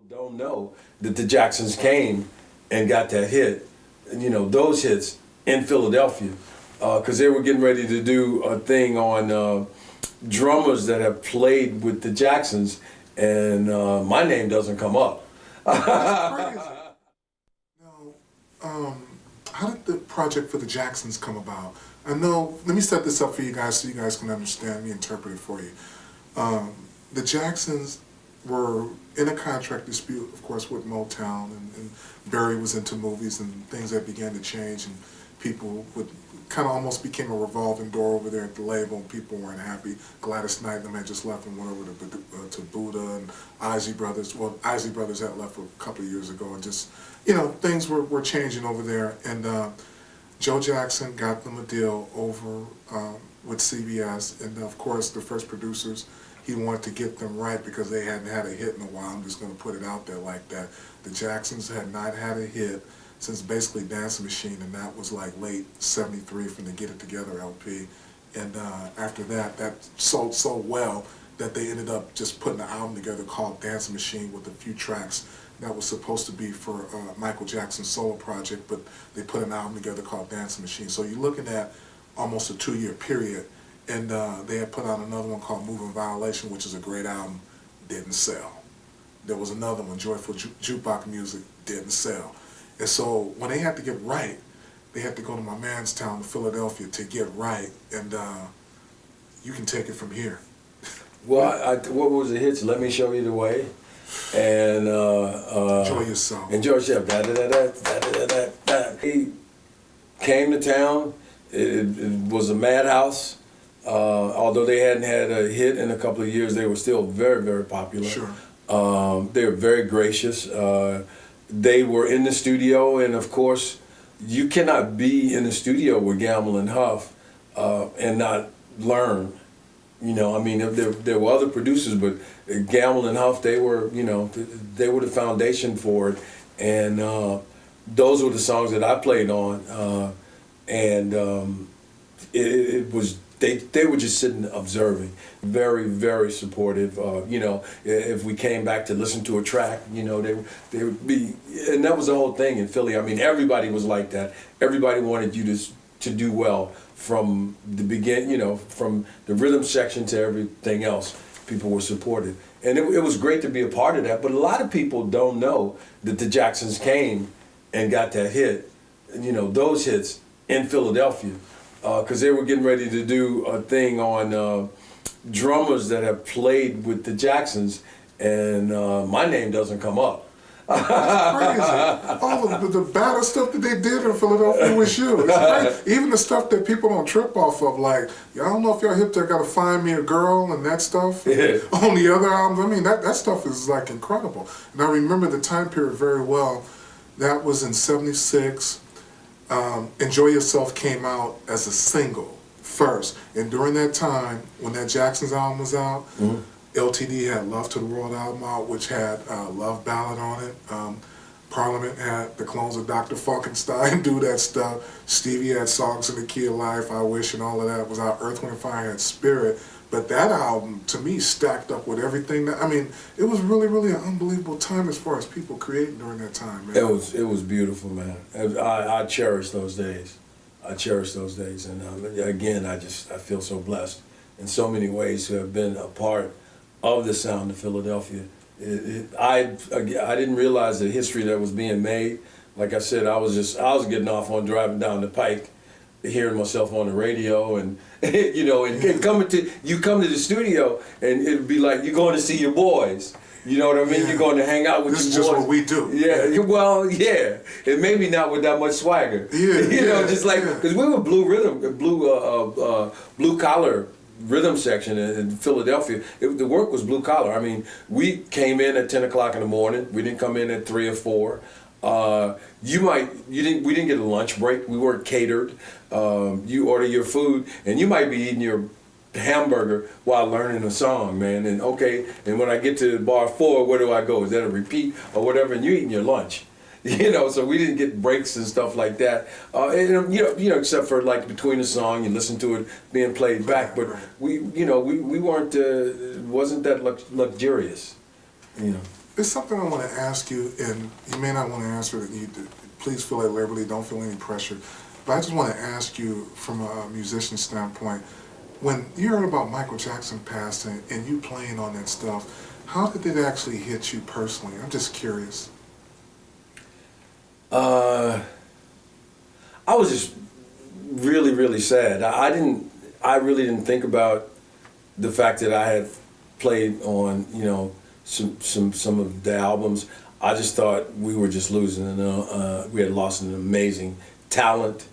Don't know that the Jacksons came and got that hit, those hits in Philadelphia, because they were getting ready to do a thing on drummers that have played with the Jacksons, and my name doesn't come up. That's crazy. Now, how did the project for the Jacksons come about? I know, let me set this up for you guys so you guys can understand me, interpret it for you. The Jacksons were in a contract dispute, of course, with Motown, and Barry was into movies and things that began to change, and people would kind of almost became a revolving door over there at the label, and people weren't happy. Gladys Knight and them had just left and went over to Buddha, and Isley Brothers. Well, Isley Brothers had left a couple of years ago, and just, things were changing over there. And Joe Jackson got them a deal over with CBS, and of course, the first producers, he wanted to get them right because they hadn't had a hit in a while. I'm just going to put it out there like that. The Jacksons had not had a hit since basically Dancing Machine, and that was like late '73 from the Get It Together LP. And after that, that sold so well that they ended up just putting an album together called Dancing Machine with a few tracks that was supposed to be for Michael Jackson's solo project, but they put an album together called Dancing Machine. So you're looking at almost a 2-year period. And they had put out another one called Moving Violation, which is a great album, didn't sell. There was another one, Joyful Jukebox Music, didn't sell. And so when they had to get right, they had to go to my man's town, Philadelphia, to get right. And you can take it from here. Well, what was the hits? Let Me Show You the Way. And Enjoy Yourself. Enjoy Yourself. He came to town. It was a madhouse. Although they hadn't had a hit in a couple of years, they were still very, very popular. Sure. They were very gracious. They were in the studio, and of course, you cannot be in the studio with Gamble and Huff and not learn. There were other producers, but Gamble and Huff, they were, they were the foundation for it, and those were the songs that I played on, it was. They were just sitting observing, very, very supportive. If we came back to listen to a track, they would be, and that was the whole thing in Philly. I mean, everybody was like that. Everybody wanted you to do well from the beginning, from the rhythm section to everything else. People were supportive. And it was great to be a part of that, but a lot of people don't know that the Jacksons came and got that hit, those hits in Philadelphia. Because they were getting ready to do a thing on drummers that have played with the Jacksons, and my name doesn't come up. That's crazy. All of the bad stuff that they did in Philadelphia was you. It's crazy. Even the stuff that people don't trip off of, like, I don't know if y'all hip to Gotta Find Me a Girl and that stuff. Yeah. On the other albums, I mean, that stuff is like incredible. And I remember the time period very well. That was in '76. Enjoy Yourself came out as a single first, and during that time when that Jackson's album was out, LTD had Love to the World album out, which had Love Ballad on it. Parliament had the clones of Dr. Funkenstein do that stuff. Stevie had Songs in the Key of Life, I Wish, and all of that was out. Earth, Wind & Fire had Spirit. But that album, to me, stacked up with everything. It was really, really an unbelievable time as far as people creating during that time, man. It was beautiful, man. I cherish those days. And again, I feel so blessed in so many ways to have been a part of the sound of Philadelphia. I didn't realize the history that was being made. Like I said, I was getting off on driving down the pike, hearing myself on the radio, and and come to the studio, and it'd be like you're going to see your boys. You know what I mean? Yeah. You're going to hang out with your boys. This is just what we do. Yeah. Well, yeah, and maybe not with that much swagger. Yeah. Just like because we were blue collar rhythm section in Philadelphia. The work was blue collar. I mean, we came in at 10 o'clock in the morning. We didn't come in at 3 or 4. We didn't get a lunch break. We weren't catered. You order your food, and you might be eating your hamburger while learning a song, man. And when I get to bar 4, where do I go? Is that a repeat or whatever? And you're eating your lunch. So we didn't get breaks and stuff like that. Except for like between the song, you listen to it being played back. But we weren't. It wasn't that luxurious. It's something I want to ask you, and you may not want to answer it. Please feel at liberty. Don't feel any pressure. But I just want to ask you, from a musician standpoint, when you heard about Michael Jackson passing and you playing on that stuff, how did it actually hit you personally? I'm just curious. I was just really, really sad. I really didn't think about the fact that I had played on, some of the albums. I just thought we were just losing, we had lost an amazing talent.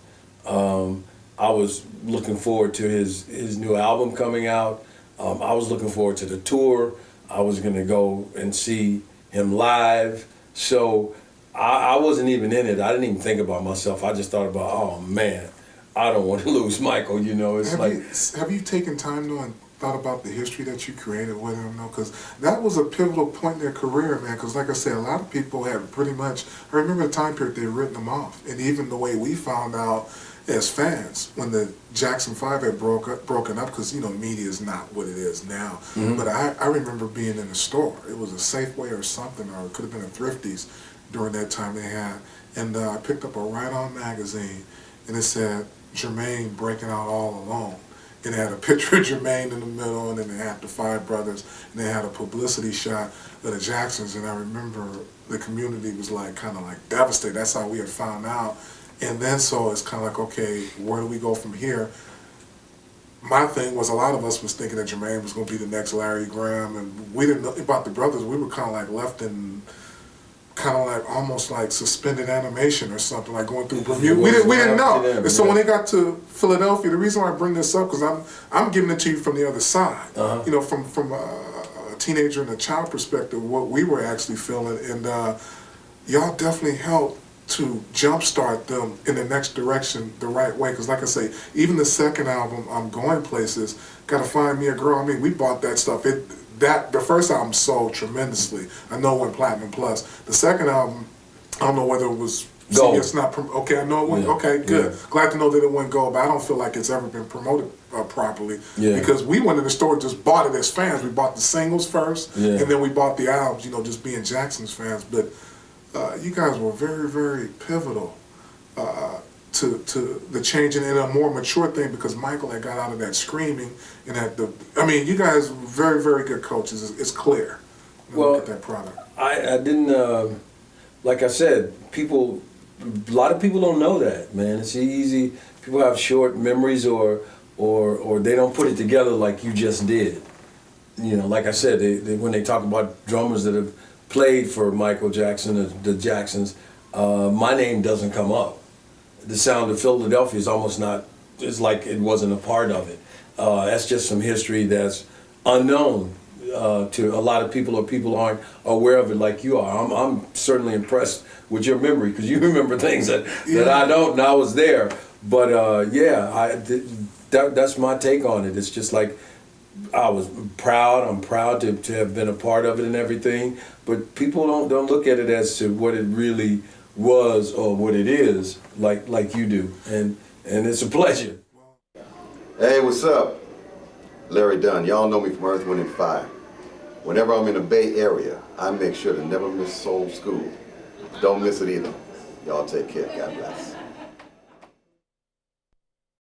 I was looking forward to his new album coming out. I was looking forward to the tour. I was gonna go and see him live. So I wasn't even in it. I didn't even think about myself. I just thought about, oh man, I don't want to lose Michael. It's Have you taken time though and thought about the history that you created with him though? Because that was a pivotal point in their career, man. Because like I said, a lot of people have pretty much, I remember the time period they'd written him off. And even the way we found out as fans when the Jackson 5 had broken up, because media is not what it is now. Mm-hmm. But I remember being in the store. It was a Safeway or something, or it could have been a Thrifty's during that time they had. And I picked up a Right On magazine, and it said Jermaine breaking out all alone. And it had a picture of Jermaine in the middle, and then they had the Five Brothers, and they had a publicity shot of the Jacksons. And I remember the community was kind of devastated. That's how we had found out. And then so it's kind of like, okay, where do we go from here? My thing was, a lot of us was thinking that Jermaine was going to be the next Larry Graham, and we didn't know about the brothers. We were kind of left in almost suspended animation or something, going through Bermuda. We didn't know. And so when they got to Philadelphia, the reason why I bring this up, because I'm giving it to you from the other side. Uh-huh. From a teenager and a child perspective, what we were actually feeling, and y'all definitely helped to jumpstart them in the next direction the right way. Because like I say, even the second album, I'm Going Places, Gotta Find Me a Girl, I mean, we bought that stuff. The first album sold tremendously. I know it went platinum plus. The second album, I don't know whether it was gold. It's not okay. I know it went. Yeah. Okay, good. Yeah. Glad to know that it went gold, but I don't feel like it's ever been promoted properly. Yeah. Because we went in the store and just bought it as fans. We bought the singles first, and then we bought the albums. Just being Jackson's fans. But you guys were very, very pivotal to the change in a more mature thing, because Michael had got out of that screaming and you guys were very, very good coaches. It's clear. Look at that product. I didn't, like I said, a lot of people don't know that, man. It's easy. People have short memories or they don't put it together like you just did. Like I said, when they talk about drummers that have played for Michael Jackson or the Jacksons, my name doesn't come up. The sound of Philadelphia is almost not, it's like it wasn't a part of it. That's just some history that's unknown to a lot of people, or people aren't aware of it like you are. I'm certainly impressed with your memory, because you remember things that I don't, and I was there. But that's my take on it. It's just like, I was proud. I'm proud to have been a part of it and everything. But people don't look at it as to what it really was or what it is like you do, and it's a pleasure. Hey, what's up? Larry Dunn. Y'all know me from Earth, Wind, and Fire. Whenever I'm in the Bay Area, I make sure to never miss Soul School. Don't miss it either. Y'all take care. God bless.